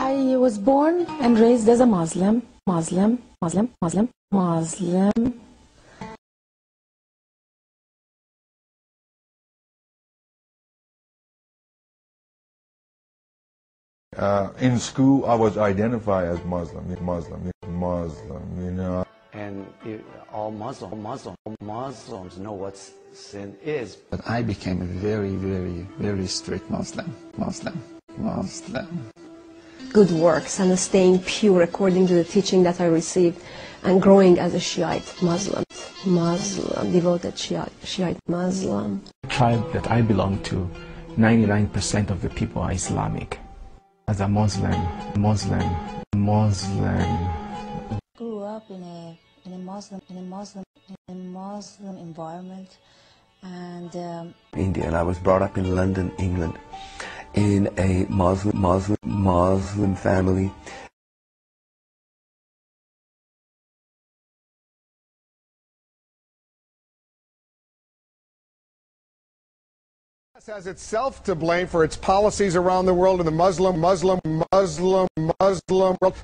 I was born and raised as a Muslim. In school, I was identified as Muslim, you know. And all Muslims know what sin is. But I became a very strict Muslim. Good works and staying pure according to the teaching that I received, and growing as a Shiite Muslim, devoted Shiite Muslim. The tribe that I belong to, 99% of the people are Islamic. As a Muslim. Grew up in a Muslim environment, and India, and I was brought up in London, England, in a Muslim family. Has itself to blame for its policies around the world in the Muslim world,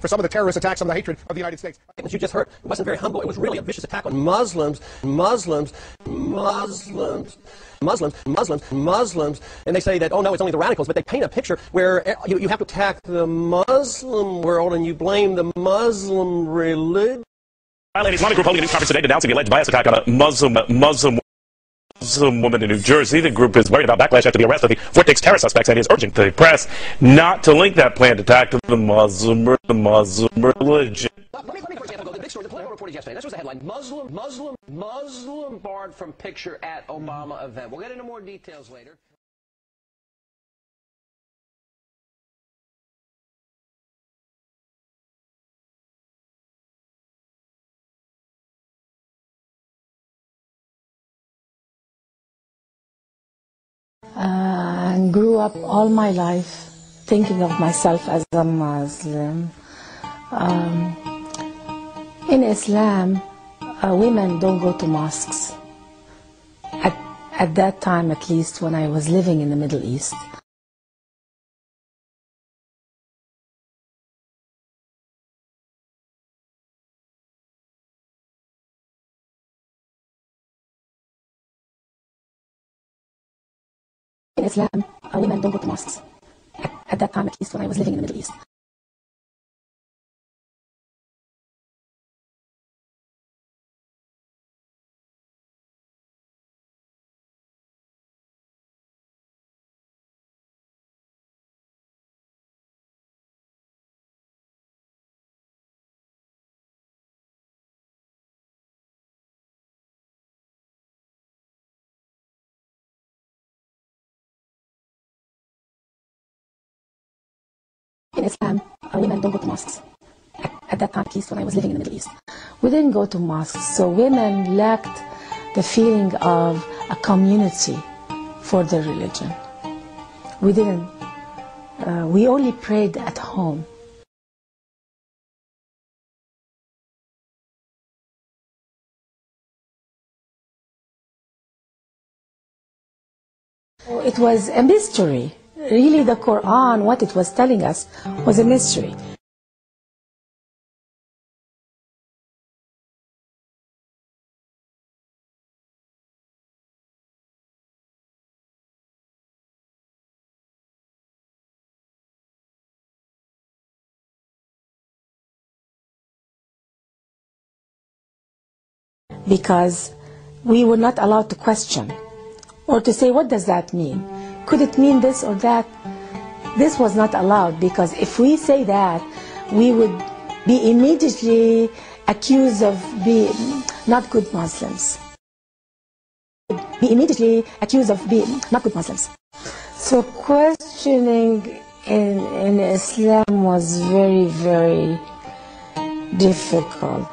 for some of the terrorist attacks, some of the hatred of the United States. As you just heard, it wasn't very humble. It was really a vicious attack on Muslims, and they say that, oh no, it's only the radicals, but they paint a picture where you have to attack the Muslim world and you blame the Muslim religion. Violating Islamic group holding a news conference today denouncing the alleged bias attack on a Muslim woman in New Jersey. The group is worried about backlash after the arrest of the Vortex terror suspects and is urging the press not to link that planned attack to the Muslim religion. Let me, for example, go to the big story. The Politico reported yesterday. This was the headline: Muslim barred from picture at Obama event. We'll get into more details later. And grew up all my life thinking of myself as a Muslim. In Islam, women don't go to mosques. At that time, at least, when I was living in the Middle East. In Islam, women don't go to mosques. At that time, at least, when I was living in the Middle East. In Islam, women don't go to mosques. At that time, at least, when I was living in the Middle East. We didn't go to mosques, so women lacked the feeling of a community for their religion. We didn't. We only prayed at home. It was a mystery. Really, the Quran, what it was telling us, was a mystery. Because we were not allowed to question or to say, what does that mean? Could it mean this or that? This was not allowed, because if we say that, we would be immediately accused of being not good Muslims. So questioning in Islam was very difficult.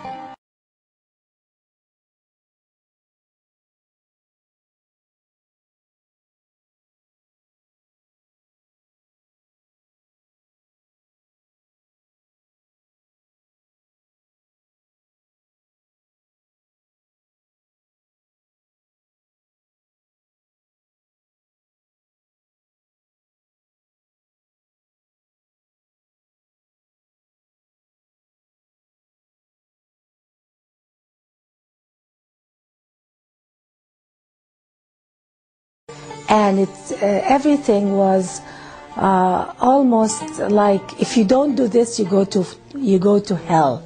and everything was almost like, if you don't do this, you go to hell.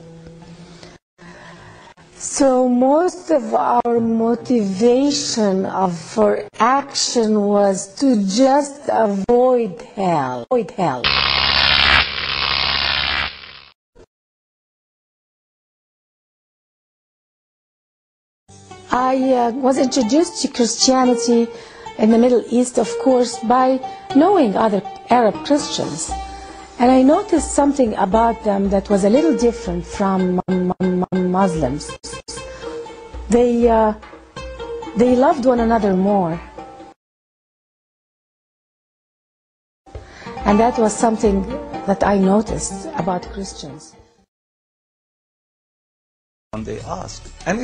So most of our motivation for action was to just avoid hell. I was introduced to Christianity in the Middle East, of course, by knowing other Arab Christians. And I noticed something about them that was a little different from Muslims. They loved one another more. And that was something that I noticed about Christians. And they asked, and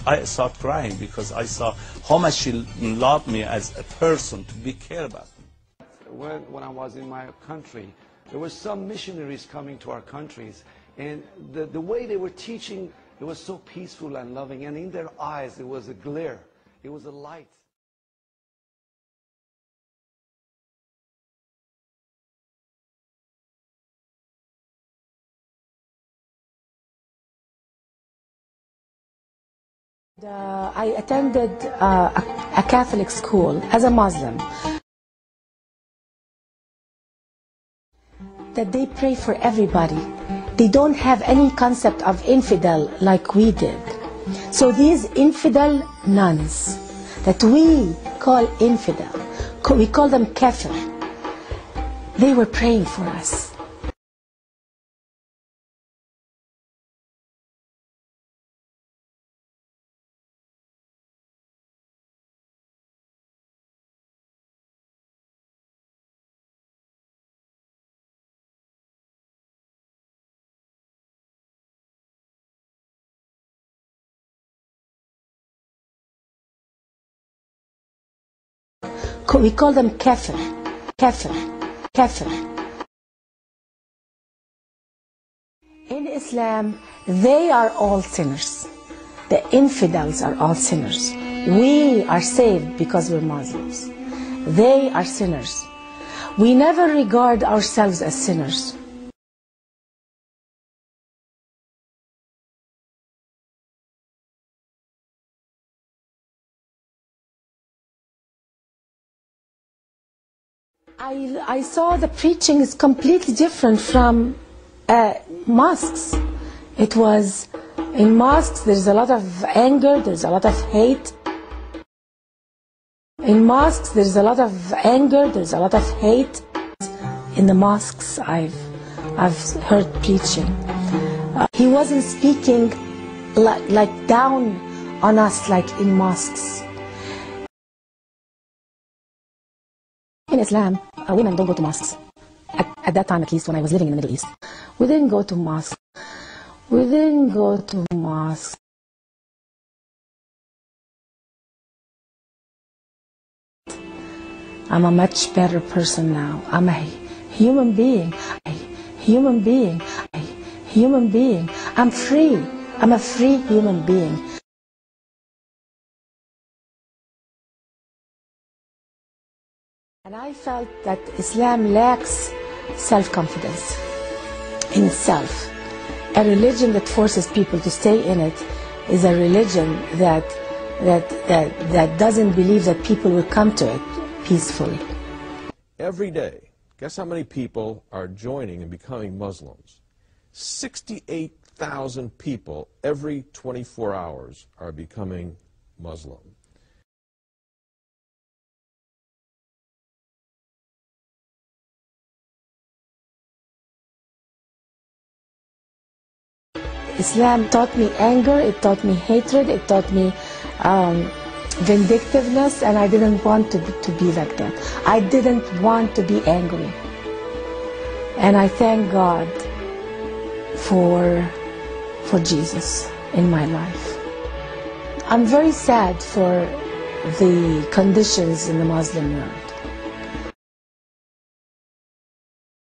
I started crying because I saw how much she loved me as a person, to be care about me. When I was in my country, there were some missionaries coming to our countries, and the way they were teaching, it was so peaceful and loving, and in their eyes it was a glare, it was a light. I attended a Catholic school as a Muslim. That they pray for everybody. They don't have any concept of infidel like we did. So these infidel nuns that we call infidel, we call them kafir, they were praying for us. We call them kafir. In Islam, they are all sinners. The infidels are all sinners. We are saved because we're Muslims. They are sinners. We never regard ourselves as sinners. I saw the preaching is completely different from mosques. It was, in mosques there's a lot of anger, there's a lot of hate. In mosques there's a lot of anger, there's a lot of hate. In the mosques I've heard preaching. He wasn't speaking like down on us like in mosques. In Islam, women don't go to mosques. At that time, at least when I was living in the Middle East, we didn't go to mosques. I'm a much better person now. I'm a human being. I'm free. I'm a free human being. And I felt that Islam lacks self-confidence in itself. A religion that forces people to stay in it is a religion that doesn't believe that people will come to it peacefully. Every day, guess how many people are joining and becoming Muslims? 68,000 people every 24 hours are becoming Muslim. Islam taught me anger, it taught me hatred, it taught me vindictiveness, and I didn't want to be like that. I didn't want to be angry. And I thank God for Jesus in my life. I'm very sad for the conditions in the Muslim world.